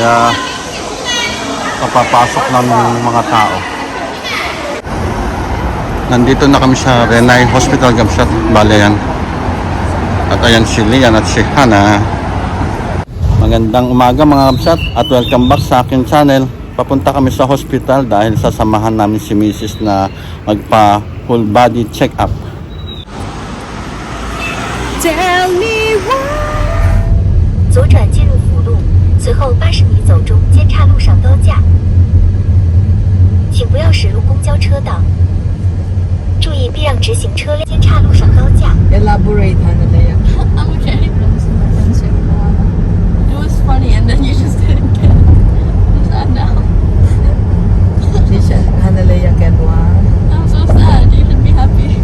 kaya kapapasok lang ng mga tao. Nandito na kami sa Renai Hospital Gamsat, Balayan. At ayan si Lian at si Hana. Magandang umaga mga Gamsat at welcome back sa akin channel. Papunta kami sa hospital dahil sasamahan namin si Mrs. na magpa full body check up. Tell me why. 左转进入辅路，随后80米走中间岔路上高架，请不要驶入公交车道，注意避让直行车辆。间岔路上高架。 Elaborate, Hanalea. I'm okay. It was funny and then you just didn't get it. What's that now? Listen, Hanalea get one. I'm so sad. You should be happy.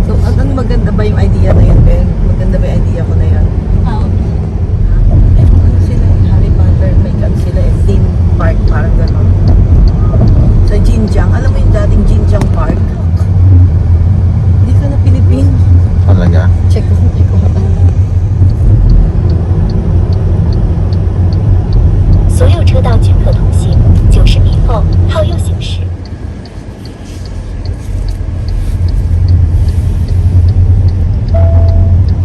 So, ang maganda ba yung idea na yun, Ben? Maganda ba yung idea ko na yun? How? Ano sila, Harry Potter, may kan sila, theme park, parang gano'n. Sa Jinjiang, alam mo yung dating Jinjiang Park? Hindi ka na Pilipino. Talaga? Check ko. 所有车道均可通行，90米后靠右行驶。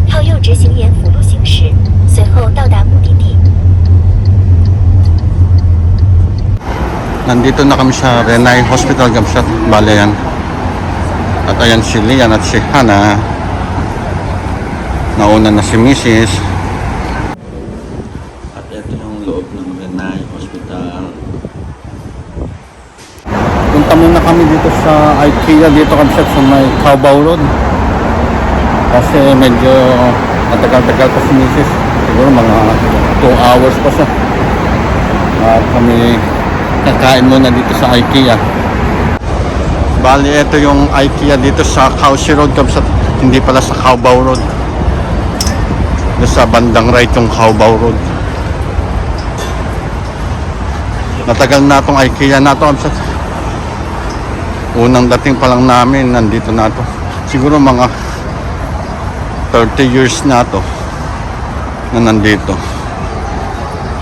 靠右直行沿辅路行驶，随后到达目的地。 Nandito na kami sa Renai Hospital Gamsat, Balayan. At ayan si Lian at si Hana. Nauna na si Mrs. At ito yung loob ng Renai Hospital. Punta muna kami dito sa IKEA dito Gamsat sa may Cowboy Road. Kasi medyo matagal-tagal pa si Mrs. Siguro mga 2 hours pa siya. At kami kakain muna dito sa IKEA. Bali, ito yung IKEA dito sa Cowsey Road, Gamsat. Hindi pala sa Cowboy Road. Doon sa bandang right yung Cowboy Road. Matagal na itong IKEA na ito, Gamsat. Unang dating pa lang namin, nandito na ito. Siguro mga 30 years na ito na nandito.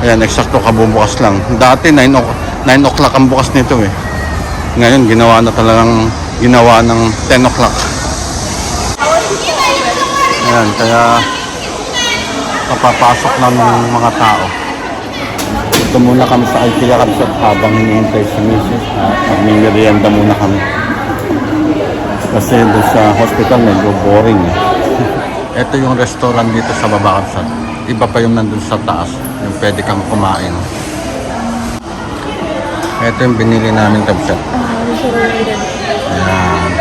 Ayan, eksakto kabubukas lang. Dati 9 o'clock ang bukas nito eh. Ngayon ginawa na talagang ginawa ng 10 o'clock. Ayan, kaya kapapasok lang ng mga tao. Ito muna kami sa IKEA Gamsat habang hinihintay si Mrs. at magmimerienda muna kami. Kasi doon sa hospital medyo boring eh. Ito yung restaurant dito sa baba Gamsat. Iba pa yung nandun sa taas, yung pwede kang kumain. Ito yung binili namin Gamsat. Ayan.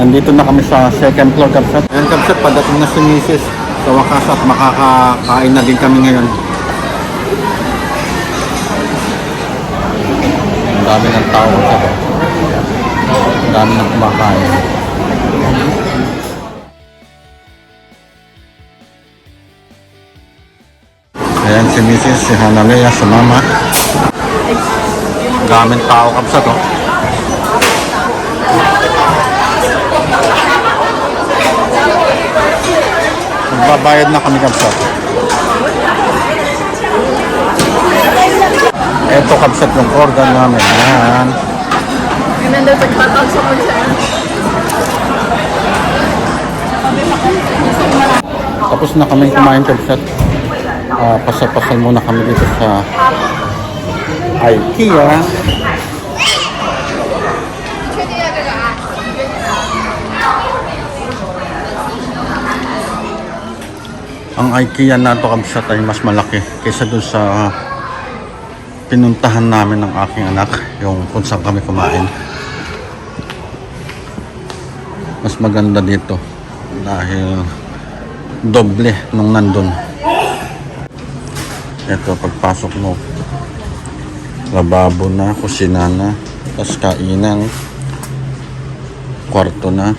Nandito na kami sa second floor Gamsat. Ayan Gamsat, padating na si Mrs. Sa wakas at makakakain na din kami ngayon. Ang dami ng tao Gamsat. Ang dami ng kumakain. Ayan si Mrs. si Hanalea sa mama. Daming tao Gamsat oh. Magbabayad na kami Gamsat. Eto Gamsat yung order namin. Ayan. Ganun daw tagtatawag sa mga siya. Tapos na kami kumain Gamsat. Pasal-pasal muna kami dito sa IKEA. Ang IKEA na ito Gamsat ay mas malaki kaysa dun sa pinuntahan namin ng aking anak, yung kung saan kami kumain. Mas maganda dito dahil doble nung nandun. Ito, pagpasok mo, lababo na, kusina na, tapos kainan, kwarto na,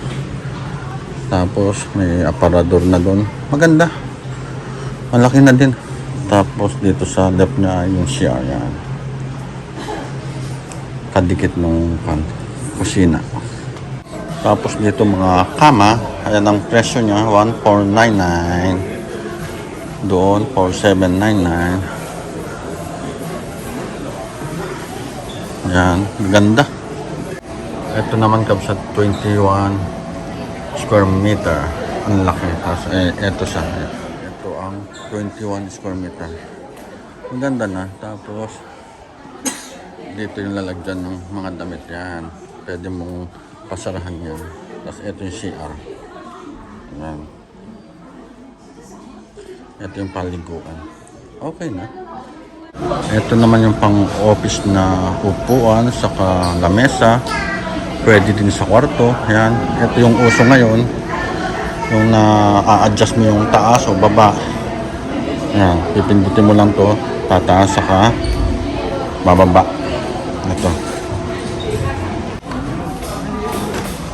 tapos may aparador na doon. Maganda, malaki na din. Tapos dito sa left niya yung CR yan, kadikit ng kusina. Tapos dito mga kama, ayan ang presyo niya, 1,499. Doon, 4799. Yan, ganda. Ito naman kabsat 21 square meter. Ang laki. Tapos, ito siya. Ito ang 21 square meter. Ang ganda na. Tapos, dito yung lalagyan ng mga damit yan. Pwede mong pasarahan yan. Tapos, ito yung CR. Yan. Ito yung paliguan. Okay na. Ito naman yung pang-office na upuan, saka lamesa. Pwede din sa kwarto. Yan. Ito yung uso ngayon. Yung na-a-adjust mo yung taas o baba. Yan. Pipindutin mo lang to. Tataas saka bababa. Ito.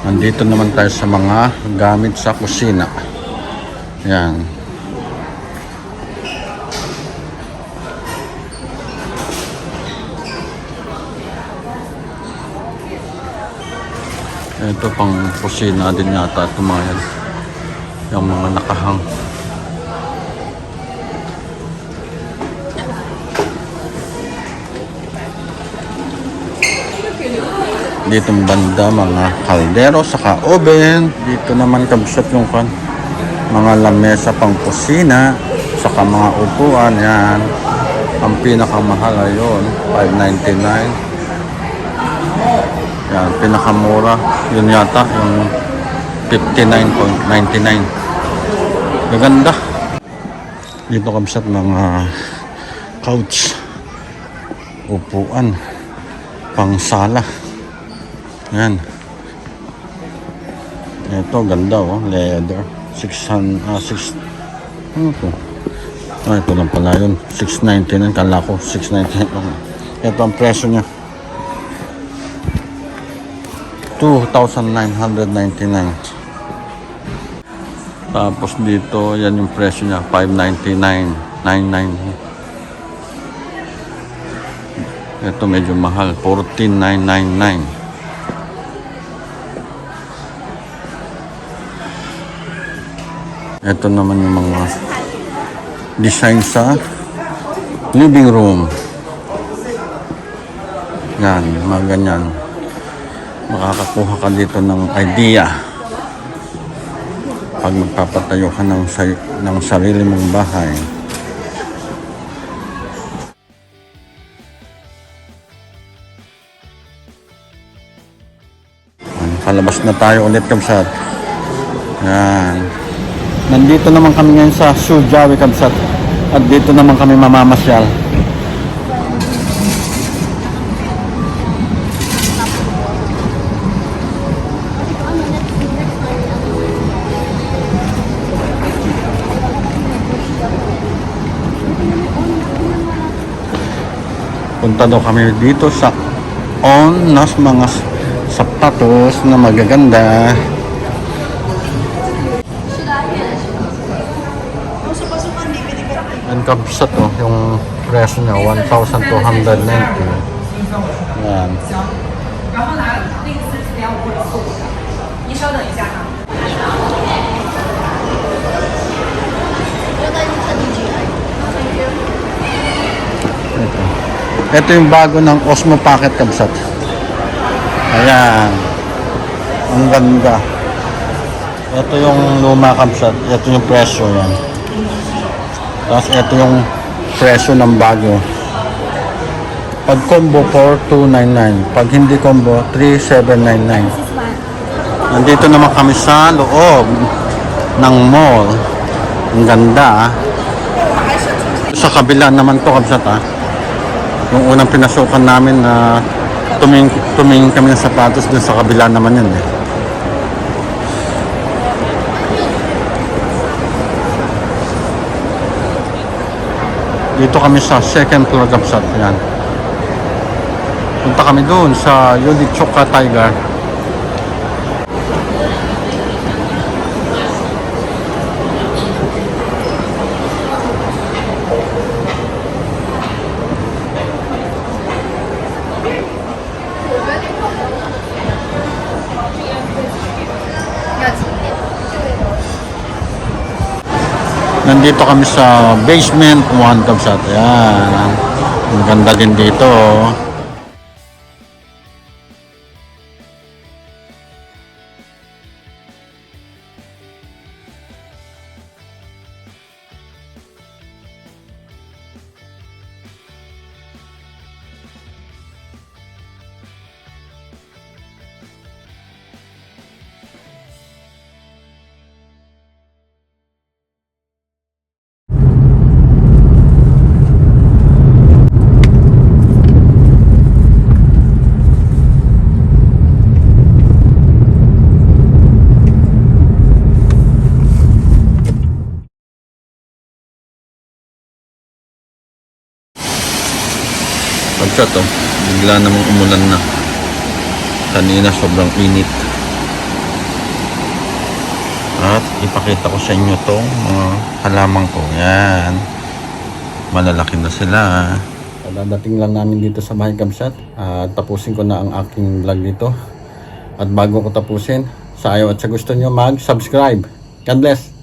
Nandito naman tayo sa mga gamit sa kusina. Yan. Ito pang kusina din yata ito mga yan. Yung mga nakahang. Dito banda mga kaldero saka oven. Dito naman kabsat yung mga lamesa pang kusina saka mga upuan yan. Ang pinakamahal ayon 599. Yan, pinakamura. Yun yata, yung 59.99. Maganda. Dito kabsat mga couch. Upuan. Pang sala. Yan. Ito, ganda oh. Leather. 600, ano ito? Ito lang pala yun. 699. Kala ko, 699 lang. Ito ang presyo niya. 2,999. Tapos dito, yan yung presyo niya, 599.99. Ito medyo mahal, 14,999. Ito naman yung mga design sa living room. Yan, mga ganyan. Makakakuha ka dito ng idea pag magpapatayo ka ng sarili mong bahay. Palabas na tayo ulit kabsat. Yan. Nandito naman kami ngayon sa Sujawi kabsat. At dito naman kami mamamasyal. Punta daw kami dito sa On nas mga sapatos na magaganda. Ang kabsat oh, yung presyo niya 1,290. Yan. Ito yung bago ng Osmo Pocket kabsat. Ayan. Ang ganda. Ito yung luma kabsat. Ito yung presyo yan. Tapos ito yung presyo ng bago. Pag combo 4,299. Pag hindi combo 3,799. Nandito naman kami sa loob ng mall. Ang ganda ah. Sa kabila naman to kabsat ah. Yung unang pinasukan namin na tumingin kami ng sapatos dun sa kabila naman yun eh. Dito kami sa second floor kabsat. Yan. Punta kami dun sa Yudichoka Tiger. nandito kami sa basement 1 Kamsat. Ayan. Ang ganda din dito. Kamsat, oh. Bigla namang umulan na. Kanina sobrang init. At ipakita ko sa inyo tong mga halaman ko. Yan. Malalaki na sila. Dadating lang namin dito sa bahay Kamsat. At tapusin ko na ang aking vlog dito. At bago ko tapusin, sa ayaw at sa gusto nyo mag-subscribe. God bless!